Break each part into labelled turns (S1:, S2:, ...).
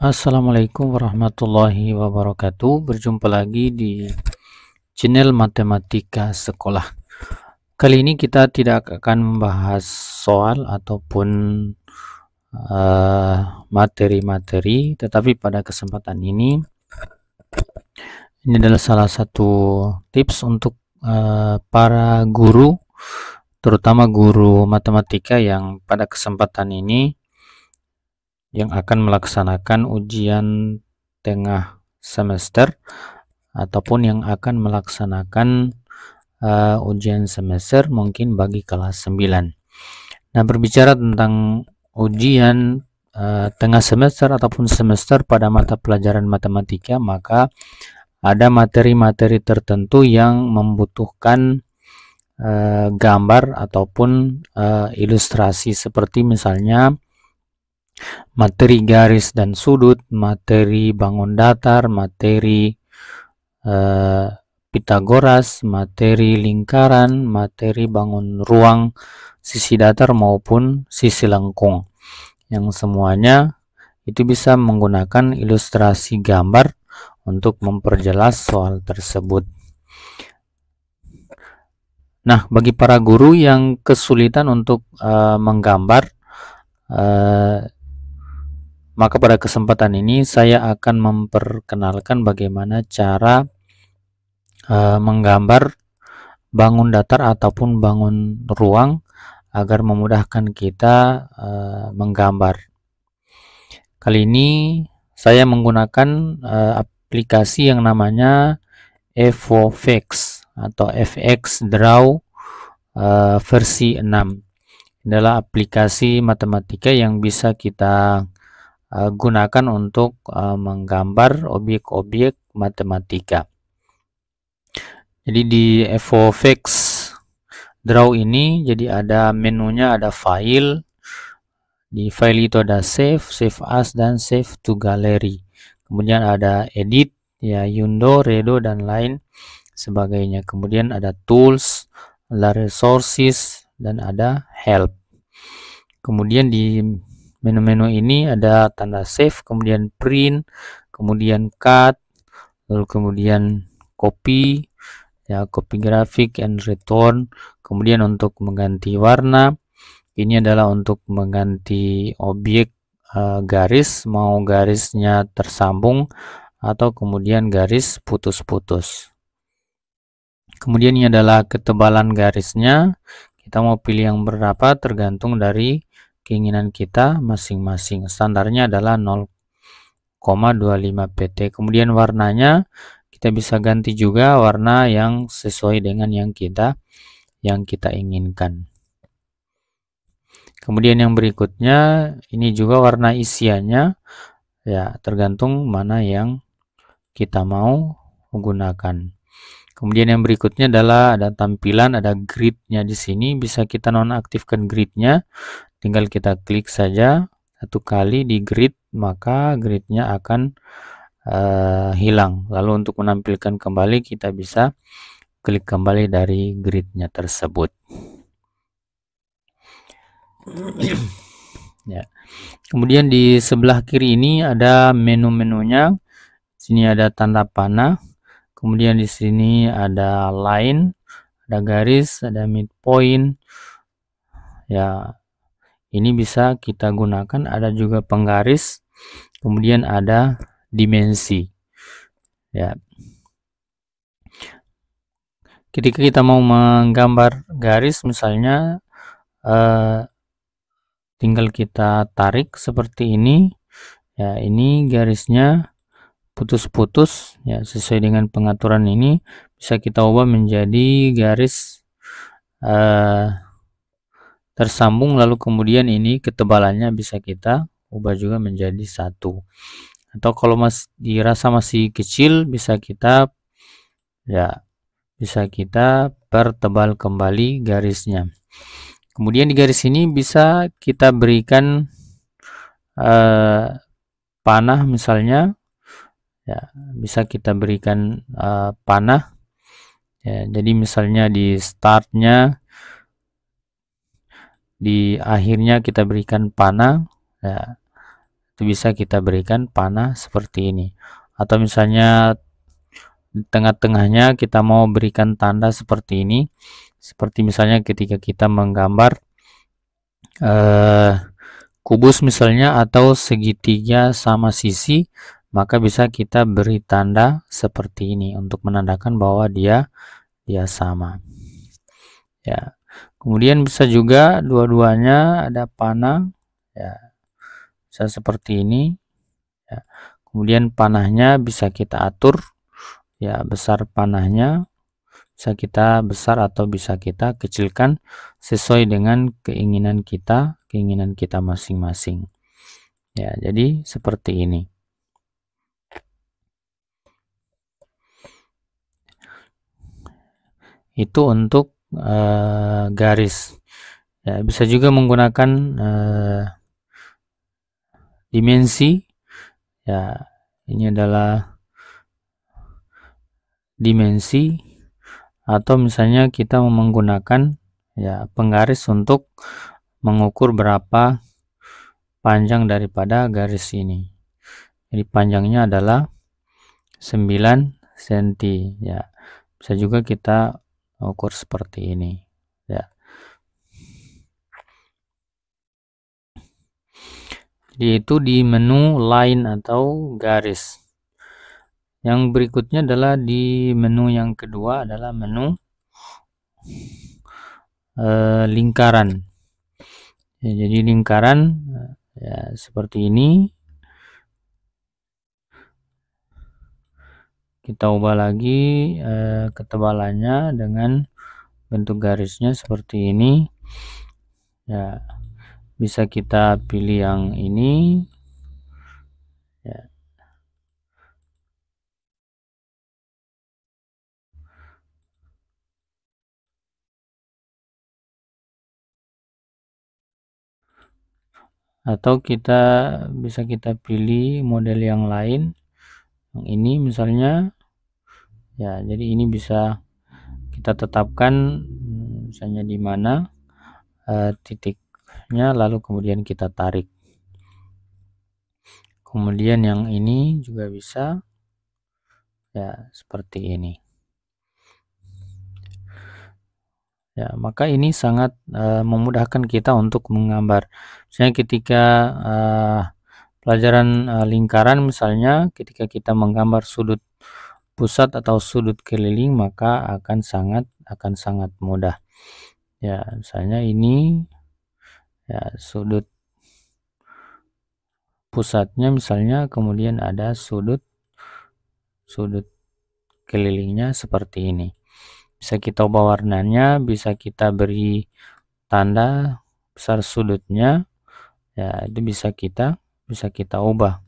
S1: Assalamualaikum warahmatullahi wabarakatuh. Berjumpa lagi di channel Matematika Sekolah. Kali ini kita tidak akan membahas soal ataupun materi-materi, tetapi pada kesempatan ini adalah salah satu tips untuk para guru, terutama guru matematika yang pada kesempatan ini yang akan melaksanakan ujian tengah semester ataupun yang akan melaksanakan ujian semester mungkin bagi kelas 9. Nah, berbicara tentang ujian tengah semester ataupun semester pada mata pelajaran matematika, maka ada materi-materi tertentu yang membutuhkan gambar ataupun ilustrasi, seperti misalnya materi garis dan sudut, materi bangun datar, materi Pitagoras, materi lingkaran, materi bangun ruang, sisi datar maupun sisi lengkung, yang semuanya itu bisa menggunakan ilustrasi gambar untuk memperjelas soal tersebut. Nah, bagi para guru yang kesulitan untuk menggambar, maka pada kesempatan ini saya akan memperkenalkan bagaimana cara menggambar bangun datar ataupun bangun ruang agar memudahkan kita menggambar. Kali ini saya menggunakan aplikasi yang namanya EvoFX atau FX Draw versi 6. Adalah aplikasi matematika yang bisa kita gunakan untuk menggambar objek-objek matematika. Jadi di EvoFX Draw ini jadi ada menunya, ada file. Di file itu ada save as, dan save to gallery. Kemudian ada edit, ya, Yundo, Redo, dan lain sebagainya. Kemudian ada tools, ada resources, dan ada help. Kemudian di menu-menu ini ada tanda save, kemudian print, kemudian cut, lalu kemudian copy, ya, copy grafik and return. Kemudian untuk mengganti warna, ini adalah untuk mengganti objek garis, mau garisnya tersambung atau kemudian garis putus-putus. Kemudian ini adalah ketebalan garisnya, kita mau pilih yang berapa tergantung dari keinginan kita masing-masing. Standarnya adalah 0,25 pt. Kemudian warnanya kita bisa ganti juga warna yang sesuai dengan yang kita inginkan. Kemudian yang berikutnya ini juga warna isiannya, ya, tergantung mana yang kita mau menggunakan. Kemudian yang berikutnya adalah ada tampilan, ada gridnya di sini. Bisa kita nonaktifkan gridnya, tinggal kita klik saja satu kali di grid, maka gridnya akan hilang. Lalu untuk menampilkan kembali kita bisa klik kembali dari gridnya tersebut. Ya. Kemudian di sebelah kiri ini ada menu-menunya. Sini ada tanda panah. Kemudian di sini ada line, ada garis, ada midpoint. Ya, ini bisa kita gunakan. Ada juga penggaris. Kemudian ada dimensi. Ya. Ketika kita mau menggambar garis, misalnya tinggal kita tarik seperti ini. Ya, ini garisnya putus-putus, ya, sesuai dengan pengaturan ini bisa kita ubah menjadi garis tersambung, lalu kemudian ini ketebalannya bisa kita ubah juga menjadi 1. Atau kalau dirasa masih kecil, bisa kita pertebal kembali garisnya. Kemudian di garis ini bisa kita berikan panah misalnya, ya, bisa kita berikan panah, ya, jadi misalnya di startnya, di akhirnya kita berikan panah, ya, itu itu bisa kita berikan panah seperti ini. Atau misalnya di tengah-tengahnya kita mau berikan tanda seperti ini, seperti misalnya ketika kita menggambar kubus misalnya atau segitiga sama sisi, maka bisa kita beri tanda seperti ini untuk menandakan bahwa dia sama. Ya. Kemudian bisa juga dua-duanya ada panah, ya. Bisa seperti ini. Ya. Kemudian panahnya bisa kita atur, ya, besar panahnya bisa kita besar atau bisa kita kecilkan sesuai dengan keinginan kita masing-masing. Ya, jadi seperti ini. Itu untuk garis. Ya, bisa juga menggunakan dimensi. Ya, ini adalah dimensi, atau misalnya kita menggunakan ya penggaris untuk mengukur berapa panjang daripada garis ini. Jadi panjangnya adalah 9 cm, ya. Bisa juga kita ukur seperti ini, ya. Jadi itu di menu line atau garis. Yang berikutnya adalah di menu yang kedua adalah menu lingkaran. Ya, jadi lingkaran ya seperti ini. Kita ubah lagi ketebalannya dengan bentuk garisnya seperti ini. Ya, bisa kita pilih yang ini. Ya. Atau bisa kita pilih model yang lain, yang ini misalnya. Ya, jadi ini bisa kita tetapkan misalnya di mana titiknya, lalu kemudian kita tarik. Kemudian yang ini juga bisa, ya, seperti ini. Ya, maka ini sangat memudahkan kita untuk menggambar. Misalnya ketika pelajaran lingkaran, misalnya ketika kita menggambar sudut pusat atau sudut keliling, maka akan sangat mudah. Ya, misalnya ini ya sudut pusatnya misalnya, kemudian ada sudut kelilingnya seperti ini. Bisa kita ubah warnanya, bisa kita beri tanda besar sudutnya, ya itu bisa kita ubah.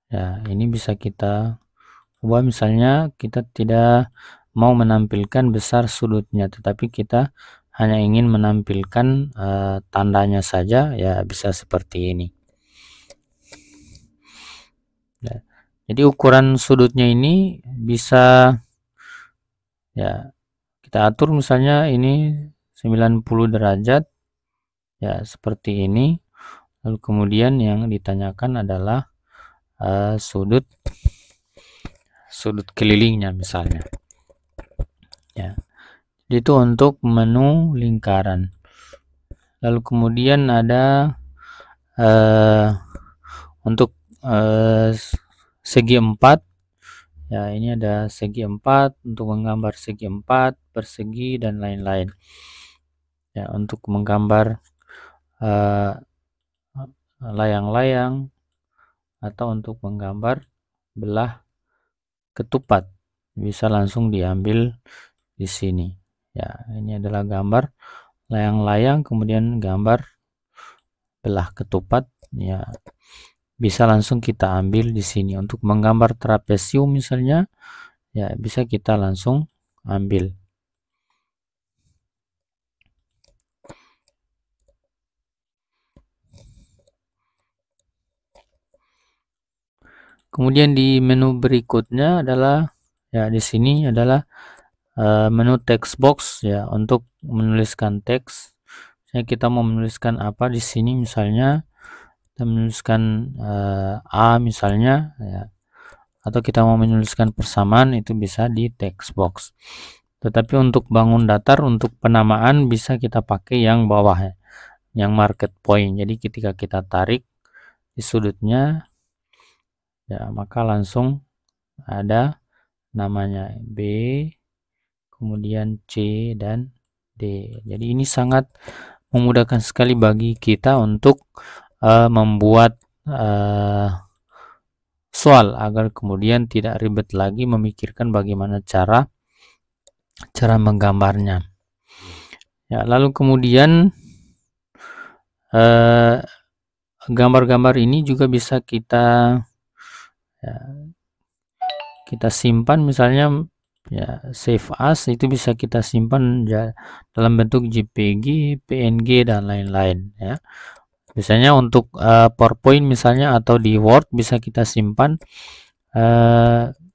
S1: Ya, ini bisa kita ubah, misalnya kita tidak mau menampilkan besar sudutnya, tetapi kita hanya ingin menampilkan tandanya saja, ya bisa seperti ini. Ya. Jadi ukuran sudutnya ini bisa ya kita atur, misalnya ini 90 derajat, ya seperti ini. Lalu kemudian yang ditanyakan adalah sudut kelilingnya misalnya. Ya. Itu untuk menu lingkaran. Lalu kemudian ada untuk segi 4. Ya, ini ada segi 4 untuk menggambar segi 4, persegi dan lain-lain. Ya, untuk menggambar layang-layang atau untuk menggambar belah ketupat, bisa langsung diambil di sini. Ya, ini adalah gambar layang-layang, kemudian gambar belah ketupat, ya bisa langsung kita ambil di sini. Untuk menggambar trapesium misalnya, ya bisa kita langsung ambil. Kemudian di menu berikutnya adalah, ya di sini adalah menu text box, ya untuk menuliskan teks. kita mau menuliskan apa di sini, misalnya kita menuliskan A misalnya, ya, atau kita mau menuliskan persamaan, itu bisa di text box. Tetapi untuk bangun datar, untuk penamaan bisa kita pakai yang bawah ya, yang market point. Jadi ketika kita tarik di sudutnya, ya, maka langsung ada namanya B, kemudian C dan D. Jadi ini sangat memudahkan sekali bagi kita untuk membuat soal, agar kemudian tidak ribet lagi memikirkan bagaimana cara menggambarnya. Ya, lalu kemudian gambar-gambar ini juga bisa kita simpan, misalnya ya, save as, itu bisa kita simpan ya, dalam bentuk JPG, PNG dan lain-lain ya. Biasanya untuk PowerPoint misalnya atau di Word bisa kita simpan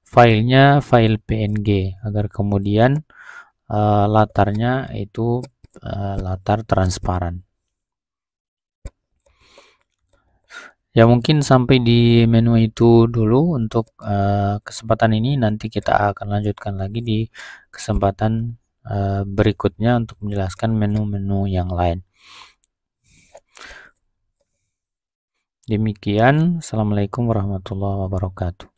S1: filenya file PNG, agar kemudian latarnya itu latar transparan. Ya, mungkin sampai di menu itu dulu untuk kesempatan ini. Nanti kita akan lanjutkan lagi di kesempatan berikutnya untuk menjelaskan menu-menu yang lain. Demikian, Assalamualaikum warahmatullahi wabarakatuh.